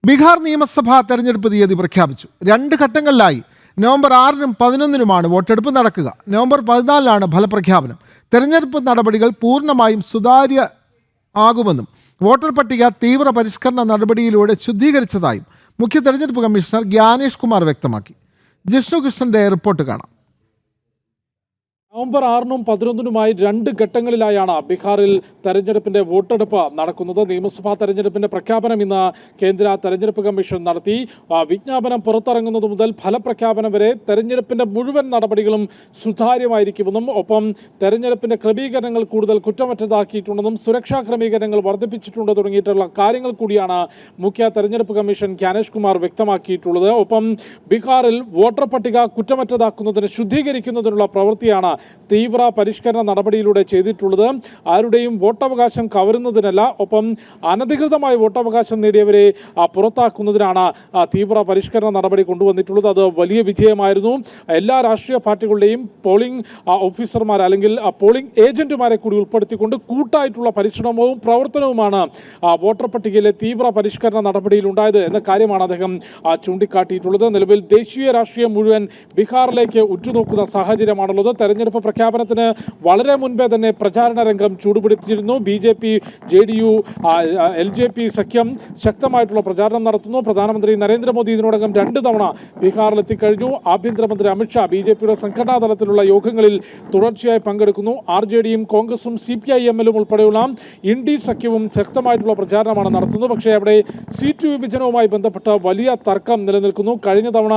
ബീഹാർ നിയമസഭാ തെരഞ്ഞെടുപ്പ് തീയതി പ്രഖ്യാപിച്ചു. 2 ഘട്ടങ്ങളിലായി നവംബർ 6-നും 11-നുമാണ് വോട്ടെടുപ്പ് നടക്കുക. നവംബർ 14-ലാണ് ഫലപ്രഖ്യാപനം. തെരഞ്ഞെടുപ്പ് നടപടികൾ പൂർണ്ണമായും സുതാര്യ ആകുമെന്നും വോട്ടർ പട്ടിക തീവ്ര പരിഷ്കരണ നടപടിയിലൂടെ ശുദ്ധീകരിച്ചതായും മുഖ്യ തെരഞ്ഞെടുപ്പ് കമ്മീഷണർ ജ്ഞാനേഷ് കുമാർ വ്യക്തമാക്കി. ജിഷ്ണു കൃഷ്ണന്റെ റിപ്പോർട്ട് കാണാം. നവംബർ 6-നും 11-നുമായി 2 ഘട്ടങ്ങളിലായാണ് ബീഹാറിൽ തെരഞ്ഞെടുപ്പിന്റെ വോട്ടെടുപ്പ് നടക്കുന്നത്. നിയമസഭാ തെരഞ്ഞെടുപ്പിന്റെ പ്രഖ്യാപനം ഇന്ന് കേന്ദ്ര തെരഞ്ഞെടുപ്പ് കമ്മീഷൻ നടത്തി. വിജ്ഞാപനം പുറത്തിറങ്ങുന്നത് മുതൽ ഫലപ്രഖ്യാപനം വരെ തെരഞ്ഞെടുപ്പിന്റെ മുഴുവൻ നടപടികളും സുതാര്യമായിരിക്കുമെന്നും ഒപ്പം തെരഞ്ഞെടുപ്പിന്റെ ക്രമീകരണങ്ങൾ കൂടുതൽ കുറ്റമറ്റതാക്കിയിട്ടുണ്ടെന്നും സുരക്ഷാ ക്രമീകരണങ്ങൾ വർദ്ധിപ്പിച്ചിട്ടുണ്ട് തുടങ്ങിയിട്ടുള്ള കാര്യങ്ങൾ കൂടിയാണ് മുഖ്യ തെരഞ്ഞെടുപ്പ് കമ്മീഷൻ ജ്ഞാനേഷ് കുമാർ വ്യക്തമാക്കിയിട്ടുള്ളത്. ഒപ്പം ബീഹാറിൽ വോട്ടർ പട്ടിക കുറ്റമറ്റതാക്കുന്നതിന് ശുദ്ധീകരിക്കുന്നതിനുള്ള പ്രവൃത്തിയാണ് തീവ്ര പരിഷ്കരണ നടപടിയിലൂടെ ചെയ്തിട്ടുള്ളത്. ആരുടെയും വോട്ടവകാശം കവരുന്നതിനല്ല, ഒപ്പം അനധികൃതമായി വോട്ടവകാശം നേടിയവരെ പുറത്താക്കുന്നതിനാണ് തീവ്ര പരിഷ്കരണ നടപടി കൊണ്ടുവന്നിട്ടുള്ളത്. അത് വലിയ വിജയമായിരുന്നു. എല്ലാ രാഷ്ട്രീയ പാർട്ടികളുടെയും പോളിംഗ് ഓഫീസർമാർ അല്ലെങ്കിൽ പോളിംഗ് ഏജന്റുമാരെ കൂടി ഉൾപ്പെടുത്തിക്കൊണ്ട് കൂട്ടായിട്ടുള്ള പരിശ്രമവും പ്രവർത്തനവുമാണ് വോട്ടർ പട്ടികയിലെ തീവ്ര പരിഷ്കരണ നടപടിയിൽ ഉണ്ടായത് എന്ന കാര്യമാണ് അദ്ദേഹം ചൂണ്ടിക്കാട്ടിയിട്ടുള്ളത്. നിലവിൽ ദേശീയ രാഷ്ട്രീയം മുഴുവൻ ബീഹാറിലേക്ക് ഉറ്റുനോക്കുന്ന സാഹചര്യമാണുള്ളത്. തെരഞ്ഞെടുപ്പ് പ്രഖ്യാപനത്തിന് വളരെ മുൻപേ തന്നെ പ്രചാരണ രംഗം ചൂടുപിടിച്ചിരുന്നു. BJP, JDU, LJP സഖ്യം ശക്തമായിട്ടുള്ള പ്രചാരണം നടത്തുന്നു. പ്രധാനമന്ത്രി നരേന്ദ്രമോദി ഇതിനോടകം 2 തവണ ബീഹാറിലെത്തിക്കഴിഞ്ഞു. ആഭ്യന്തരമന്ത്രി അമിത്ഷാ BJPയുടെ സംഘടനാ തലത്തിലുള്ള യോഗങ്ങളിൽ തുടർച്ചയായി പങ്കെടുക്കുന്നു. RJDയും കോൺഗ്രസും CPIM-ലും ഉൾപ്പെടെയുള്ള ഇന്ത്യ സഖ്യവും ശക്തമായിട്ടുള്ള പ്രചാരണമാണ് നടത്തുന്നത്. പക്ഷേ അവിടെ സീറ്റ് വിഭജനവുമായി ബന്ധപ്പെട്ട വലിയ തർക്കം നിലനിൽക്കുന്നു. കഴിഞ്ഞ തവണ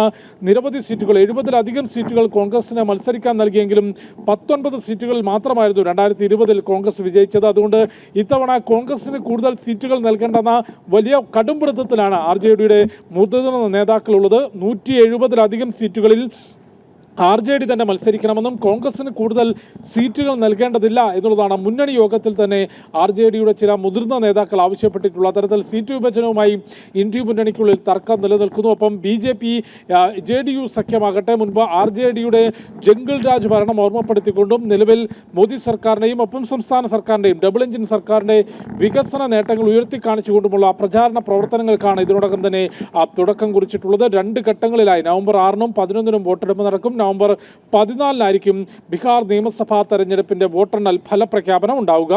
നിരവധി സീറ്റുകൾ 70-ലധികം സീറ്റുകൾ കോൺഗ്രസിന് മത്സരിക്കാൻ നൽകിയെങ്കിലും 19 സീറ്റുകളിൽ മാത്രമായിരുന്നു 2020-ൽ കോൺഗ്രസ് വിജയിച്ചത്. അതുകൊണ്ട് ഇത്തവണ കോൺഗ്രസിന് കൂടുതൽ സീറ്റുകൾ നൽകേണ്ടെന്ന വലിയ കടുംപിടുത്തത്തിലാണ് RJDയുടെ മുതിർന്ന നേതാക്കളുള്ളത്. 170-ലധികം സീറ്റുകളിൽ RJD തന്നെ മത്സരിക്കണമെന്നും കോൺഗ്രസിന് കൂടുതൽ സീറ്റുകൾ നൽകേണ്ടതില്ല എന്നുള്ളതാണ് മുന്നണി യോഗത്തിൽ തന്നെ RJDയുടെ ചില മുതിർന്ന നേതാക്കൾ ആവശ്യപ്പെട്ടിട്ടുള്ള തരത്തിൽ സീറ്റ് വിഭജനവുമായി ഇന്ത്യ മുന്നണിക്കുള്ളിൽ തർക്കം നിലനിൽക്കുന്നു. ഒപ്പം BJP, JDU സഖ്യമാകട്ടെ മുൻപ് RJDയുടെ ജംഗിൾ രാജ് ഭരണം ഓർമ്മപ്പെടുത്തിക്കൊണ്ടും നിലവിൽ മോദി സർക്കാരിൻ്റെയും ഒപ്പം സംസ്ഥാന സർക്കാരിൻ്റെയും ഡബിൾ എഞ്ചിൻ സർക്കാരിൻ്റെ വികസന നേട്ടങ്ങൾ ഉയർത്തിക്കാണിച്ചുകൊണ്ടുമുള്ള പ്രചാരണ പ്രവർത്തനങ്ങൾക്കാണ് ഇതിനോടകം തന്നെ തുടക്കം കുറിച്ചിട്ടുള്ളത്. 2 ഘട്ടങ്ങളിലായി നവംബർ 6-നും 11-നും വോട്ടെടുപ്പ് നടക്കും. നവംബർ 14-നായിരിക്കും ബീഹാർ നിയമസഭാ തെരഞ്ഞെടുപ്പിന്റെ വോട്ടെണ്ണൽ ഫലപ്രഖ്യാപനം ഉണ്ടാവുക.